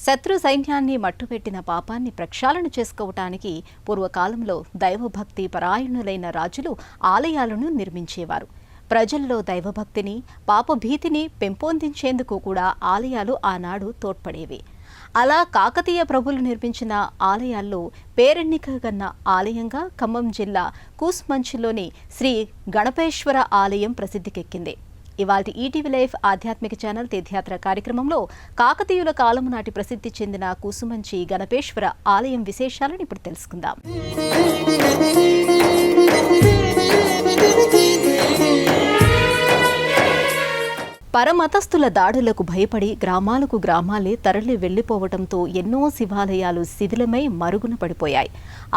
శత్రు సైన్యాన్ని మట్టుపెట్టిన పాపాన్ని ప్రక్షాళన చేసుకోవటానికి పూర్వకాలంలో దైవభక్తి పరాయణులైన రాజులు ఆలయాలను నిర్మించేవారు. ప్రజల్లో దైవభక్తిని, పాపభీతిని పెంపొందించేందుకు కూడా ఆలయాలు ఆనాడు తోడ్పడేవి. అలా కాకతీయ ప్రభులు నిర్మించిన ఆలయాల్లో పేరెన్నికగన్న ఆలయంగా ఖమ్మం జిల్లా కూసుమంచిలోని శ్రీ గణపేశ్వర ఆలయం ప్రసిద్ధికెక్కింది. ఇవాల్టి ఈటీవీ లైవ్ ఆధ్యాత్మిక ఛానల్ తీర్థయాత్ర కార్యక్రమంలో కాకతీయుల కాలం నాటి ప్రసిద్ధి చెందిన కూసుమంచి గణపేశ్వర ఆలయం విశేషాలను ఇప్పుడు తెలుసుకుందాం. పరమతస్థుల దాడులకు భయపడి గ్రామాలకు గ్రామాలే తరలి వెళ్లిపోవడంతో ఎన్నో శివాలయాలు శిథిలమై మరుగున పడిపోయాయి.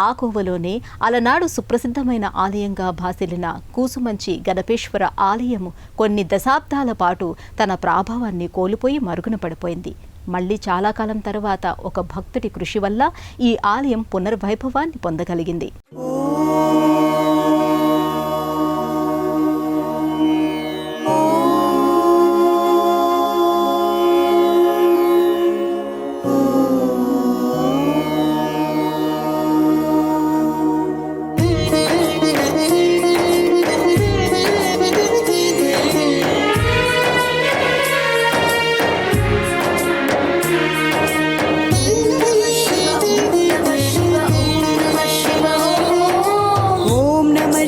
ఆ కోవలోనే అలనాడు సుప్రసిద్ధమైన ఆలయంగా భాసిల్లిన కూసుమంచి గణపేశ్వర ఆలయం కొన్ని దశాబ్దాల పాటు తన ప్రాభవాన్ని కోల్పోయి మరుగున పడిపోయింది. మళ్లీ చాలా కాలం తర్వాత ఒక భక్తుడి కృషి వల్ల ఈ ఆలయం పునర్వైభవాన్ని పొందగలిగింది.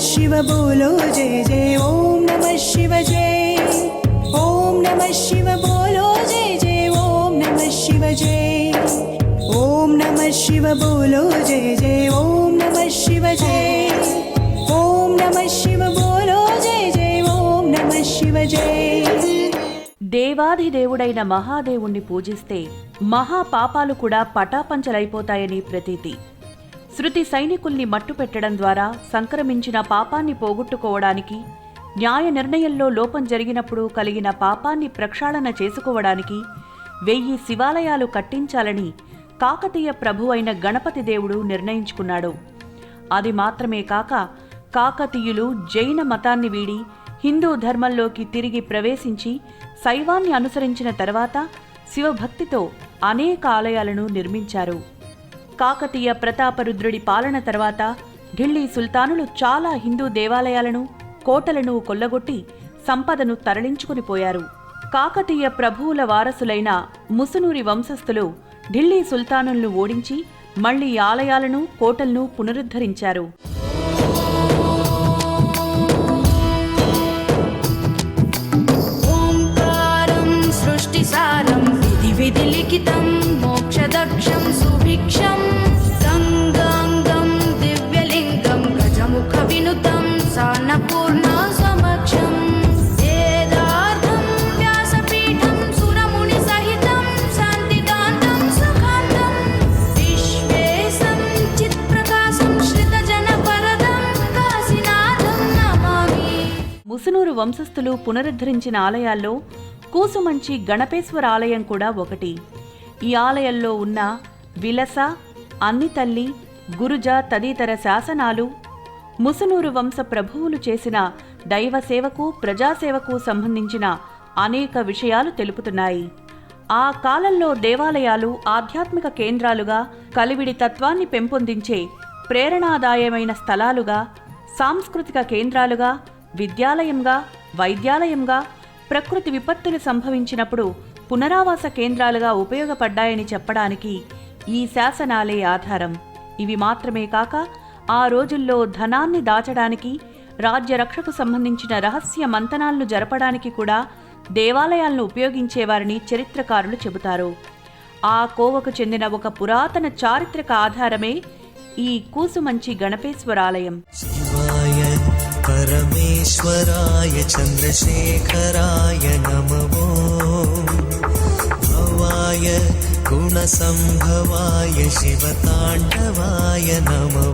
शिव बोलो जय जय ओम नमः शिव जय ओम नमः शिव बोलो जय जय ओम नमः शिव जय ओम नमः शिव बोलो जय जय ओम नमः शिव जय ओम नमः शिव बोलो जय जय ओम नमः शिव जय. దేవాధిదేవుడైన మహాదేవుణ్ణి పూజిస్తే మహాపాపాలు కూడా పటాపంచలైపోతాయని ప్రతీతి. శృతి సైనికుల్ని మట్టుపెట్టడం ద్వారా సంక్రమించిన పాపాన్ని పోగొట్టుకోవడానికి, న్యాయ నిర్ణయంలో లోపం జరిగినప్పుడు కలిగిన పాపాన్ని ప్రక్షాళన చేసుకోవడానికి 1000 శివాలయాలు కట్టించాలని కాకతీయ ప్రభువైన గణపతి దేవుడు నిర్ణయించుకున్నాడు. అది మాత్రమే కాక కాకతీయులు జైన మతాన్ని వీడి హిందూ ధర్మంలోకి తిరిగి ప్రవేశించి శైవాన్ని అనుసరించిన తర్వాత శివభక్తితో అనేక ఆలయాలను నిర్మించారు. కాకతీయ ప్రతాపరుద్రుడి పాలన తర్వాత ఢిల్లీ సుల్తానులు చాలా హిందూ దేవాలయాలను, కోటలను కొల్లగొట్టి సంపదను తరలించుకుని పోయారు. కాకతీయ ప్రభువుల వారసులైన ముసునూరి వంశస్థులు ఢిల్లీ సుల్తానులను ఓడించి మళ్లీ ఆలయాలను, కోటలను పునరుద్ధరించారు. ఓంకారం సృష్టిసారం విధి లిఖితం మోక్షదక్షం సుభిక్షం గంగాంగం దివ్యలింగం గజముఖ వినుతం సాన్నపూర్ణ సమక్షం వేదార్థం వ్యాసపీఠం సురముని సహితం శాంతికాంతం సుఖాంతం విశ్వేశం చిత్ప్రకాశం శ్రితజన పరదం కాశీనాథం నమామి. ముసునూరు వంశస్థులు పునరుద్ధరించిన ఆలయాల్లో కూసుమంచి గణపేశ్వర ఆలయం కూడా ఒకటి. ఈ ఆలయంలో ఉన్న విలస, అన్నితల్లి, గురుజ తదితర శాసనాలు ముసునూరు వంశ ప్రభువులు చేసిన దైవసేవకు, ప్రజాసేవకు సంబంధించిన అనేక విషయాలు తెలుపుతున్నాయి. ఆ కాలంలో దేవాలయాలు ఆధ్యాత్మిక కేంద్రాలుగా, కలివిడి తత్వాన్ని పెంపొందించే ప్రేరణాదాయమైన స్థలాలుగా, సాంస్కృతిక కేంద్రాలుగా, విద్యాలయంగా, వైద్యాలయంగా, ప్రకృతి విపత్తులు సంభవించినప్పుడు పునరావాస కేంద్రాలుగా ఉపయోగపడ్డాయని చెప్పడానికి ఈ శాసనాలే ఆధారం. ఇవి మాత్రమే కాక ఆ రోజుల్లో ధనాన్ని దాచడానికి, రాజ్యరక్షకు సంబంధించిన రహస్య మంతనాలను జరపడానికి కూడా దేవాలయాలను ఉపయోగించేవారని చరిత్రకారులు చెబుతారు. ఆ కోవకు చెందిన ఒక పురాతన చారిత్రక ఆధారమే ఈ కూసుమంచి గణపేశ్వరాలయం. परमेश्वराय चन्द्रशेखराय नमो भवाय गुणसम्भवाय शिवताण्डवाय नमो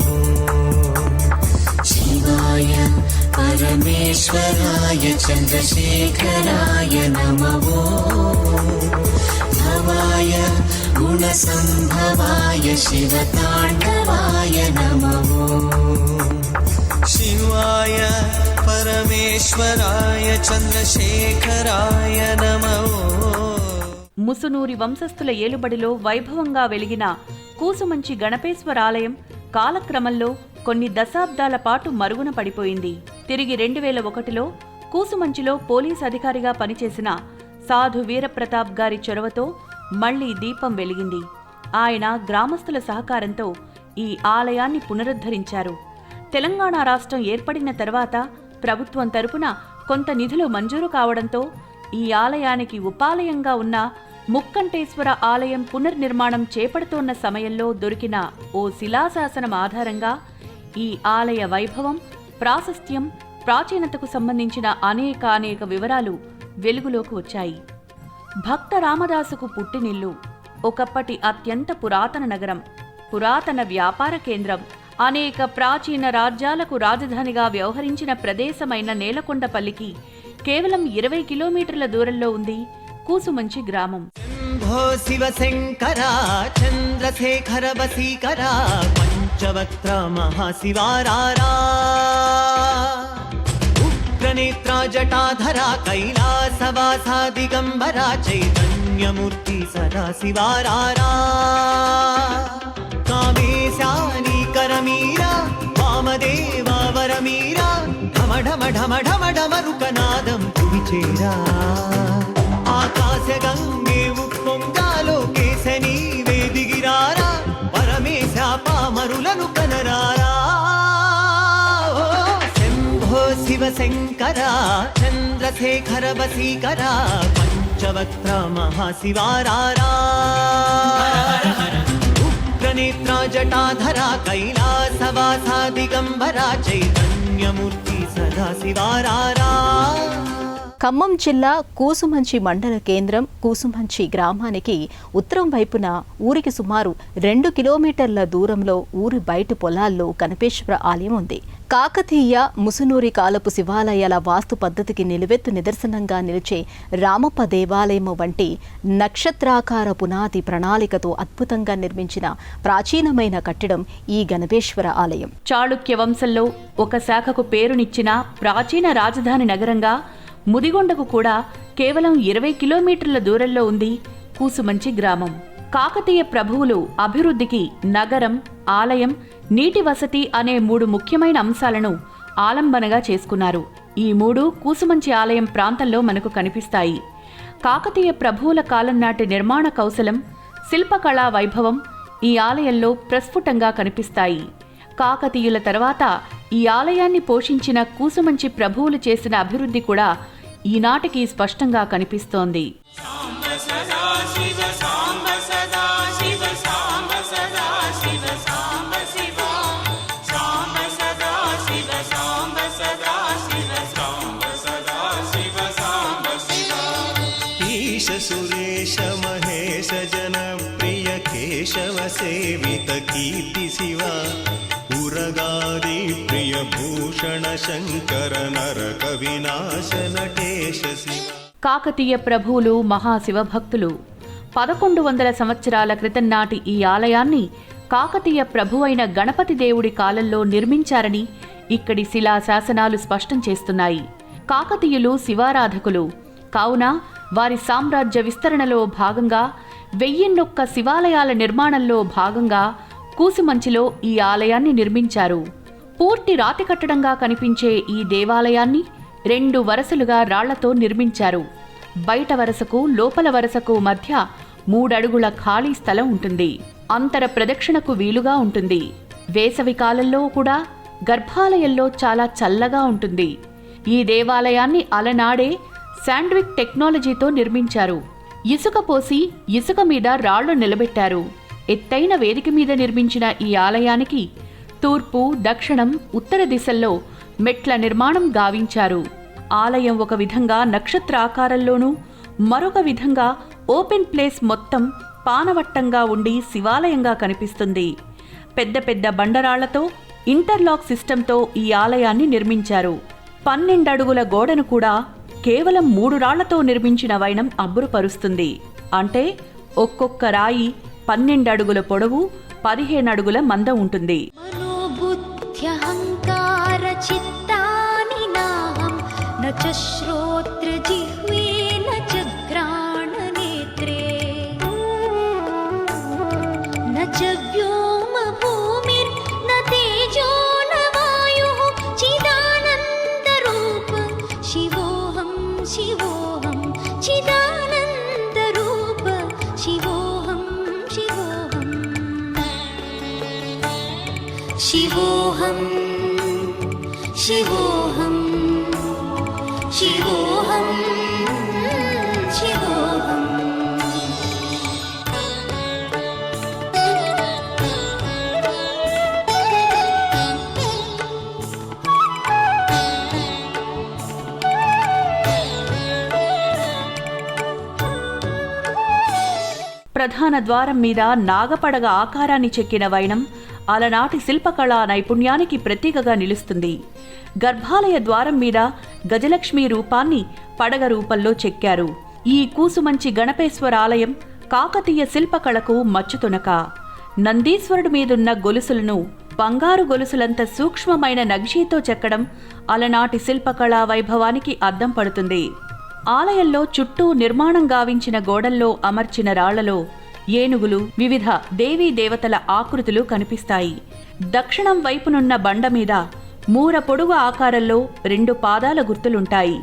शिवाय परमेश्वराय चन्द्रशेखराय नमो भवाय गुणसम्भवाय शिवताण्डवाय नमो शिवाय परमेश्वराय चन्द्रशेखराय नमो ముసునూరి వంశస్థుల ఏలుబడిలో వైభవంగా వెలిగిన కూసుమంచి గణపేశ్వర ఆలయం కాలక్రమంలో కొన్ని దశాబ్దాల పాటు మరుగున పడిపోయింది. తిరిగి 2001లో కూసుమంచిలో పోలీస్ అధికారిగా పనిచేసిన సాధు వీరప్రతాప్ గారి చొరవతో మళ్లీ దీపం వెలిగింది. ఆయన గ్రామస్తుల సహకారంతో ఈ ఆలయాన్ని పునరుద్ధరించారు. తెలంగాణ రాష్ట్రం ఏర్పడిన తర్వాత ప్రభుత్వం తరపున కొంత నిధులు మంజూరు కావడంతో ఈ ఆలయానికి ఉపాలయంగా ఉన్న ముక్కంటేశ్వర ఆలయం పునర్నిర్మాణం చేపడుతోన్న సమయంలో దొరికిన ఓ శిలాశాసనం ఆధారంగా ఈ ఆలయ వైభవం, ప్రాశస్త్యం, ప్రాచీనతకు సంబంధించిన అనేక వివరాలు వెలుగులోకి వచ్చాయి. భక్త రామదాసుకు పుట్టినిల్లు, ఒకప్పటి అత్యంత పురాతన నగరం, పురాతన వ్యాపార కేంద్రం, అనేక ప్రాచీన రాజ్యాలకు రాజధానిగా వ్యవహరించిన ప్రదేశమైన నేలకొండపల్లికి కేవలం 20 కిలోమీటర్ల దూరంలో ఉంది కూసుమంచి గ్రామం. శంభో శివ శంకర చంద్రశేఖర వసీకర పంచవక్త్ర మహాశివారారా ఉగ్రనేత్ర జటాధర కైలాసవాసా దిగంబర చైతన్యమూర్తి సదాశివారారా కామేశానీకరమీరా వామదేవా వరమీరా ఢమఢమఢమఢమఢమరుకనాదం తువిచేరా ఆకాశగంగే ఉప్పొంగాలోకేశనీ వేదిగిరారా పరమేశ పామరులను కనరారా శంభో శివ శంకర చంద్రశేఖర వసీకర పంచవక్త్ర మహాశివారారా ఉగ్రనేత్ర జటాధర కైలాసవాసా దిగంబర చైతన్యమూర్తి సదాశివారారా. ఖమ్మం జిల్లా కూసుమంచి మండల కేంద్రం కూసుమంచి గ్రామానికి ఉత్తరం వైపున ఊరికి సుమారు 2 కిలోమీటర్ల దూరంలో ఊరి బయట పొలాల్లో గణపేశ్వర ఆలయం ఉంది. కాకతీయ ముసునూరి కాలపు శివాలయాల వాస్తు పద్ధతికి నిలువెత్తు నిదర్శనంగా నిలిచే రామప్ప దేవాలయం వంటి నక్షత్రాకార పునాది ప్రణాళికతో అద్భుతంగా నిర్మించిన ప్రాచీనమైన కట్టడం ఈ గణపేశ్వర ఆలయం. చాళుక్య వంశంలో ఒక శాఖకు పేరునిచ్చిన ప్రాచీన రాజధాని నగరంగా ముదిగొండకు కూడా కేవలం 20 కిలోమీటర్ల దూరంలో ఉంది కూసుమంచి గ్రామం. కాకతీయ ప్రభువులు అభివృద్ధికి నగరం, ఆలయం, నీటి వసతి అనే 3 ముఖ్యమైన అంశాలను ఆలంబనగా చేసుకున్నారు. ఈ 3 కూసుమంచి ఆలయం ప్రాంతంలో మనకు కనిపిస్తాయి. కాకతీయ ప్రభువుల కాలం నాటి నిర్మాణ కౌశలం, శిల్పకళా వైభవం ఈ ఆలయంలో ప్రస్ఫుటంగా కనిపిస్తాయి. కాకతీయుల తర్వాత ఈ ఆలయాన్ని పోషించిన కూసుమంచి ప్రభువులు చేసిన అభివృద్ధి కూడా ఈనాటికి స్పష్టంగా కనిపిస్తోంది. సురేశ మహేశ జన ప్రియ కేశవ సేవిత కీర్తి శివ ఉరగాది ప్రియ భూషణ శంకర నరక వినాశ నటేశ శివ. కాకతీయ ప్రభువులు మహాశివభక్తులు 1100 సంవత్సరాల క్రితం నాటి ఈ ఆలయాన్ని కాకతీయ ప్రభువైన గణపతి దేవుడి కాలంలో నిర్మించారని ఇక్కడి శిలా శాసనాలు స్పష్టం చేస్తున్నాయి. కాకతీయులు శివారాధకులు కావున వారి సామ్రాజ్య విస్తరణలో భాగంగా 1001 శివాలయాల నిర్మాణంలో భాగంగా కూసుమంచిలో ఈ ఆలయాన్ని నిర్మించారు. పూర్తి రాతి కట్టడంగా కనిపించే ఈ దేవాలయాన్ని 2 వరసలుగా రాళ్లతో నిర్మించారు. బయట వరసకు లోపల వరసకు మధ్య 3 అడుగుల ఖాళీ స్థలం ఉంటుంది. అంతర ప్రదక్షిణకు వీలుగా ఉంటుంది. వేసవి కాలంలో కూడా గర్భాలయంలో చాలా చల్లగా ఉంటుంది. ఈ దేవాలయాన్ని అలనాడే శాండ్విక్ టెక్నాలజీతో నిర్మించారు. ఇసుక పోసి ఇసుక మీద రాళ్లు నిలబెట్టారు. ఎత్తైన వేదిక మీద నిర్మించిన ఈ ఆలయానికి తూర్పు, దక్షిణం, ఉత్తర దిశల్లో మెట్ల నిర్మాణం గావించారు. ఆలయం ఒక విధంగా నక్షత్ర ఆకారంలోనూ మరొక విధంగా ఓపెన్ ప్లేస్ మొత్తం పానవట్టంగా ఉండి శివాలయంగా కనిపిస్తుంది. పెద్ద పెద్ద బండరాళ్లతో ఇంటర్లాక్ సిస్టంతో ఈ ఆలయాన్ని నిర్మించారు. 12 అడుగుల గోడను కూడా కేవలం 3 రాళ్లతో నిర్మించిన వైనం అబ్బురుపరుస్తుంది. అంటే ఒక్కొక్క రాయి 12 అడుగుల పొడవు, 15 అడుగుల మందం ఉంటుంది. మనోబుద్ధ్యహంకార చిత్తాని నాహం న చ శ్రోత్ర జిహ్వే న చ ఘ్రాణ నేత్రే जव्योम भूमिर्न तेजो न वायुः चिदानन्दरूप शिवोऽहं शिवोऽहं चिदानन्दरूप शिवोऽहं शिवोऽहं शिवोऽहं शिवोऽहं शिवोऽहं शिवोऽहम् ప్రధాన ద్వారం మీద నాగపడగ ఆకారాన్ని చెక్కిన వైనం అలనాటి శిల్పకళా నైపుణ్యానికి ప్రతీకగా నిలుస్తుంది. గర్భాలయ ద్వారం మీద గజలక్ష్మి రూపాన్ని పడగ రూపంలో చెక్కారు. ఈ కూసుమంచి గణపేశ్వర ఆలయం కాకతీయ శిల్పకళకు మచ్చుతునక. నందీశ్వరుడి మీదున్న గొలుసులను బంగారు గొలుసులంత సూక్ష్మమైన నగిషీతో చెక్కడం అలనాటి శిల్పకళా వైభవానికి అద్దం పడుతుంది. ఆలయంలో చుట్టూ నిర్మాణం గావించిన గోడల్లో అమర్చిన రాళ్లలో ఏనుగులు, వివిధ దేవీ దేవతల ఆకృతులు కనిపిస్తాయి. దక్షిణం వైపునున్న బండ మీద మూర పొడుగు ఆకారంలో 2 పాదాల గుర్తులుంటాయి.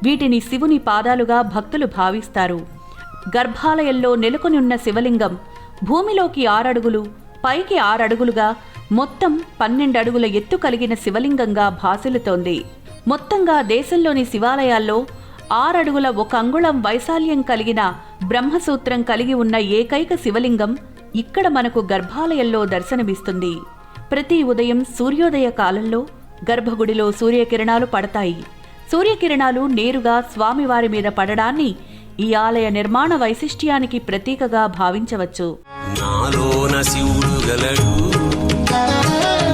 వీటిని శివుని పాదాలుగా భక్తులు భావిస్తారు. గర్భాలయంలో నెలకొనున్న శివలింగం భూమిలోకి 6 అడుగులు, పైకి 6 అడుగులుగా మొత్తం 12 అడుగుల ఎత్తు కలిగిన శివలింగంగా భాసిల్లుతోంది. మొత్తంగా దేశంలోని శివాలయాల్లో 6 అడుగుల 1 అంగుళం వైశాల్యం కలిగిన బ్రహ్మసూత్రం కలిగి ఉన్న ఏకైక శివలింగం ఇక్కడ మనకు గర్భాలయంలో దర్శనమిస్తుంది. ప్రతి ఉదయం సూర్యోదయ కాలంలో గర్భగుడిలో సూర్యకిరణాలు పడతాయి. సూర్యకిరణాలు నేరుగా స్వామివారి మీద పడడాన్ని ఈ ఆలయ నిర్మాణ వైశిష్ట్యానికి ప్రతీకగా భావించవచ్చు. నాలోన శివుడు గలడు,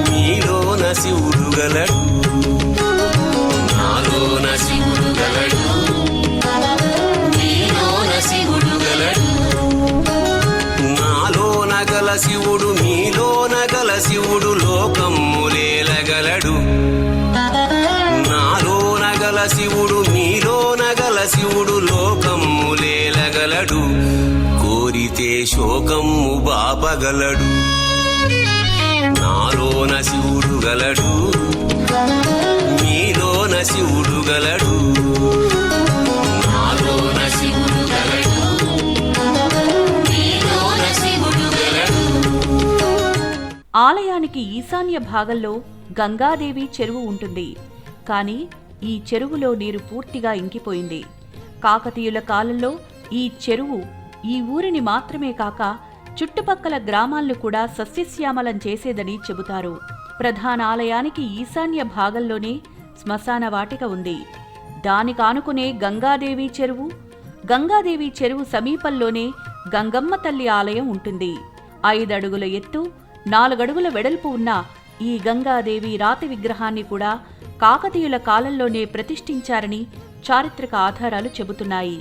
నీలోన శివుడు గలడు. నాలోన శివుడు గలడు, నీలోన శివుడు గలడు. నాలోన గల శివుడు, నీలోన గల శివుడు లోకమ్ములేలగలడు. నాలోన గల శివుడు, నీలోన గల శివుడు లోకమ్ములేలగలడు. కోరితే శోకమ్ము బాపగలడు. నాలోన శివుడు గలడు, నీలోన శివుడు గలడు. నాలోన శివుడు గలడు, నీలోన శివుడు గలడు. ఆలయానికి ఈశాన్య భాగంలో గంగాదేవి చెరువు ఉంటుంది. కానీ ఈ చెరువులో నీరు పూర్తిగా ఇంకిపోయింది. కాకతీయుల కాలంలో ఈ చెరువు ఈ ఊరిని మాత్రమే కాక చుట్టుపక్కల గ్రామాలను కూడా సస్యశ్యామలం చేసేదని చెబుతారు. ప్రధాన ఆలయానికి ఈశాన్య భాగంలోనే శ్మశాన వాటిక ఉంది. దానికానుకునే గంగాదేవి చెరువు సమీపంలోనే గంగమ్మ తల్లి ఆలయం ఉంటుంది. 5 అడుగుల ఎత్తు, 4 అడుగుల వెడల్పు ఉన్న ఈ గంగాదేవి రాతి విగ్రహాన్ని కూడా కాకతీయుల కాలంలోనే ప్రతిష్ఠించారని చారిత్రక ఆధారాలు చెబుతున్నాయి.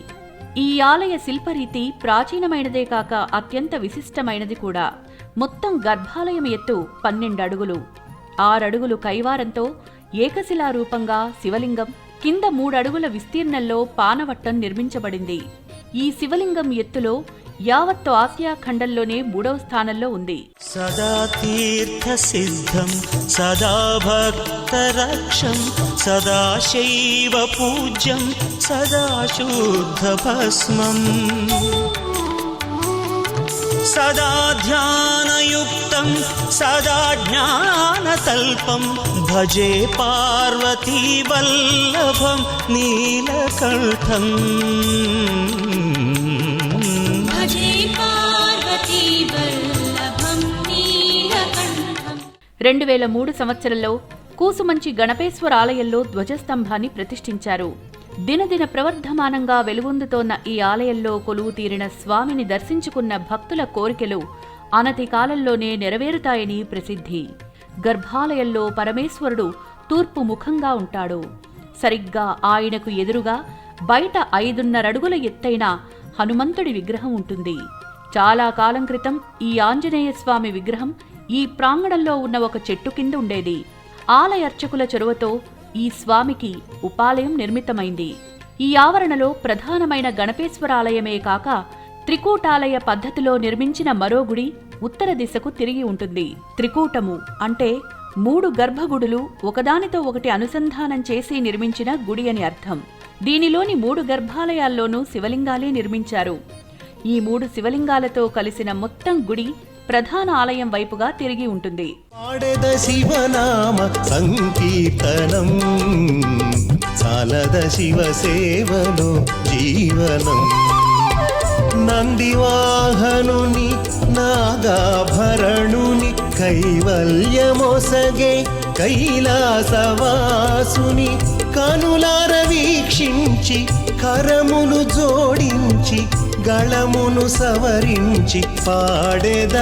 ఈ ఆలయ శిల్పరీతి ప్రాచీనమైనదే కాక అత్యంత విశిష్టమైనది కూడా. మొత్తం గర్భాలయం ఎత్తు 12 అడుగులు. 6 అడుగులు కైవారంతో ఏకశిలారూపంగా శివలింగం, కింద 3 అడుగుల విస్తీర్ణంలో పానవట్టం నిర్మించబడింది. ఈ శివలింగం ఎత్తులో యావత్తు ఆసియా ఖండంలోనే 3వ స్థానంలో ఉంది. సదా తీర్థ సిద్ధం సదా భక్తరక్షం సదా శైవ పూజ్యం సదా శుద్ధ భస్మం సదా ధ్యానయుక్తం సదా జ్ఞానతల్పం భజే పార్వతీ వల్లభం నీలకంఠం. 2003 సంవత్సరంలో కూసుమంచి గణపేశ్వర ఆలయంలో ధ్వజస్తంభాన్ని ప్రతిష్ఠించారు. దినదిన ప్రవర్ధమానంగా వెలుగొందుతోన్న ఈ ఆలయంలో కొలువు తీరిన స్వామిని దర్శించుకున్న భక్తుల కోరికలు అనతి కాలంలోనే నెరవేరుతాయని ప్రసిద్ధి. గర్భాలయంలో పరమేశ్వరుడు తూర్పు ముఖంగా ఉంటాడు. సరిగ్గా ఆయనకు ఎదురుగా బయట 5.5 అడుగుల ఎత్తైన హనుమంతుడి విగ్రహం ఉంటుంది. చాలా కాలం క్రితం ఈ ఆంజనేయ స్వామి విగ్రహం ఈ ప్రాంగణంలో ఉన్న ఒక చెట్టు కింద ఉండేది. ఆలయ అర్చకుల చొరవతో ఈ స్వామికి ఉపాలయం నిర్మితమైంది. ఈ ఆవరణలో ప్రధానమైన గణపేశ్వరాలయమే కాక త్రికూటాలయ పద్ధతిలో నిర్మించిన మరో గుడి ఉత్తర దిశకు తిరిగి ఉంటుంది. త్రికూటము అంటే 3 గర్భగుడులు ఒకదానితో ఒకటి అనుసంధానం చేసి నిర్మించిన గుడి అని అర్థం. దీనిలోని 3 గర్భాలయాల్లోనూ శివలింగాలే నిర్మించారు. ఈ 3 శివలింగాలతో కలిసిన మొత్తం గుడి ప్రధాన ఆలయం వైపుగా తిరిగి ఉంటుంది. పాడెద శివనామ సంకీర్తనం చాలద శివ సేవలో జీవనం. నందివాహనుని నాగాభరణుని కైవల్యమొసగే కైలాసవాసుని కనులార వీక్షించి కరములు జోడించి గళమును సవరించి పాడేద.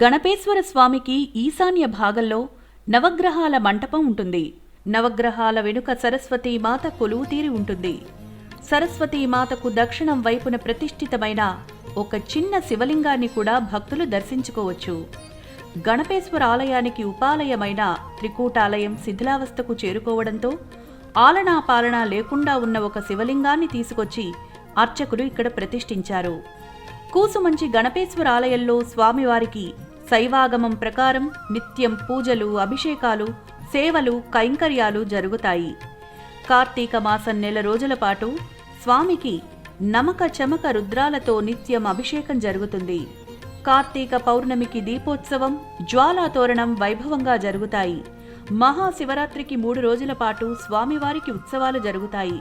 గణపేశ్వర స్వామికి ఈశాన్య భాగంలో నవగ్రహాల మంటపం ఉంటుంది. నవగ్రహాల వెనుక సరస్వతీమాత కొలువుతీరి ఉంటుంది. సరస్వతీమాతకు దక్షిణం వైపున ప్రతిష్ఠితమైన ఒక చిన్న శివలింగాన్ని కూడా భక్తులు దర్శించుకోవచ్చు. గణపేశ్వర ఆలయానికి ఉపాలయమైన త్రికూటాలయం శిథిలావస్థకు చేరుకోవడంతో ఆలనా పాలనా లేకుండా ఉన్న ఒక శివలింగాన్ని తీసుకొచ్చి అర్చకులు ఇక్కడ ప్రతిష్ఠించారు. కూసుమంచి గణపేశ్వర ఆలయంలో స్వామివారికి శైవాగమం ప్రకారం నిత్యం పూజలు, అభిషేకాలు, సేవలు, కైంకర్యాలు జరుగుతాయి. కార్తీక మాసం నెల రోజుల పాటు స్వామికి నమక చమక రుద్రాలతో నిత్యం అభిషేకం జరుగుతుంది. కార్తీక పౌర్ణమికి దీపోత్సవం, జ్వాలాతోరణం వైభవంగా జరుగుతాయి. మహాశివరాత్రికి 3 రోజుల పాటు స్వామివారికి ఉత్సవాలు జరుగుతాయి.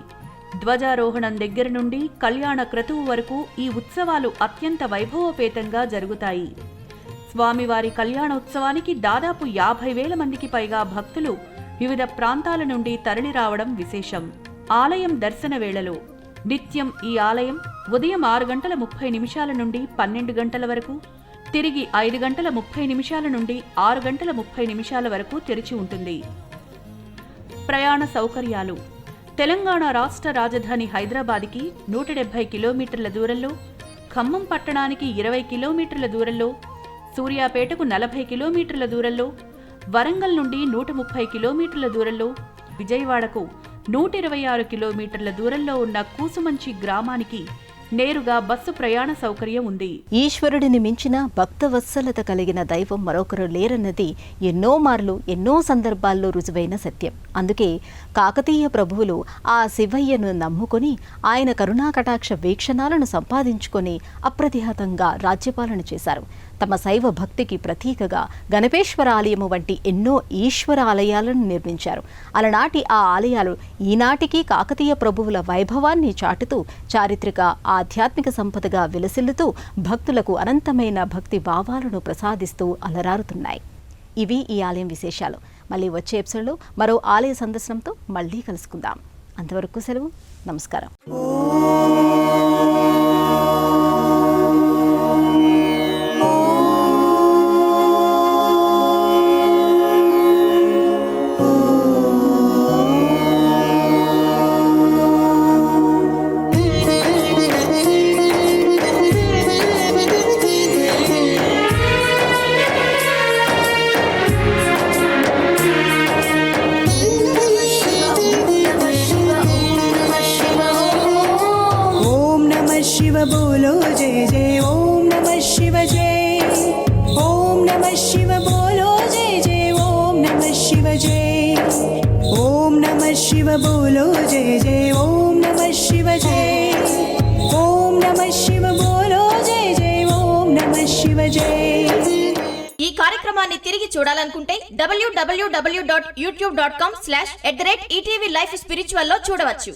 ధ్వజారోహణం దగ్గర నుండి కళ్యాణ క్రతువు వరకు ఈ ఉత్సవాలు అత్యంత వైభవోపేతంగా జరుగుతాయి. స్వామివారి కళ్యాణోత్సవానికి దాదాపు 50,000 మందికి పైగా భక్తులు వివిధ ప్రాంతాల నుండి తరలిరావడం విశేషం. ఆలయం దర్శన వేళలో నిత్యం ఈ ఆలయం ఉదయం 6:30 నుండి 12 గంటల వరకు, తిరిగి 5:30 నుండి 6:30 వరకు తెరిచి ఉంటుంది. ప్రయాణ సౌకర్యాలు. తెలంగాణ రాష్ట్ర రాజధాని హైదరాబాద్కి 170 కిలోమీటర్ల దూరంలో, ఖమ్మం పట్టణానికి 20 కిలోమీటర్ల దూరంలో, సూర్యాపేటకు 40 కిలోమీటర్ల దూరంలో, వరంగల్ నుండి 130 కిలోమీటర్ల దూరంలో, విజయవాడకు 126 కిలోమీటర్ల దూరంలో ఉన్న కూసుమంచి గ్రామానికి నేరుగా బస్సు ప్రయాణ సౌకర్యం ఉంది. ఈశ్వరుడిని మించిన భక్తవత్సలత కలిగిన దైవం మరొకరు లేరన్నది ఎన్నో మార్లు ఎన్నో సందర్భాల్లో రుజువైన సత్యం. అందుకే కాకతీయ ప్రభువులు ఆ శివయ్యను నమ్ముకొని ఆయన కరుణాకటాక్ష వీక్షణాలను సంపాదించుకొని అప్రతిహతంగా రాజ్యపాలన చేశారు. తమ శైవ భక్తికి ప్రతీకగా గణపేశ్వర ఆలయము వంటి ఎన్నో ఈశ్వర ఆలయాలను నిర్మించారు. అలనాటి ఆ ఆలయాలు ఈనాటికి కాకతీయ ప్రభువుల వైభవాన్ని చాటుతూ చారిత్రక ఆధ్యాత్మిక సంపదగా విలసిల్లుతూ భక్తులకు అనంతమైన భక్తి భావాలను ప్రసాదిస్తూ అలరారుతున్నాయి. ఇవి ఈ ఆలయం విశేషాలు. మళ్ళీ వచ్చే ఎపిసోడ్లో మరో ఆలయ సందర్శనంతో మళ్ళీ కలుసుకుందాం. అంతవరకు సెలవు. నమస్కారం. बोलो जय जय ओम नमः शिव जय ओम नमः शिव बोलो जय जय ओम नमः शिव जय ओम नमः शिव बोलो जय जय ओम नमः शिव जय ओम नमः शिव बोलो जय जय ओम नमः शिव जय. ఈ కార్యక్రమాన్ని తిరిగి చూడాలనుకుంటే www.youtube.com/@ETV Life Spiritual లో చూడవచ్చు.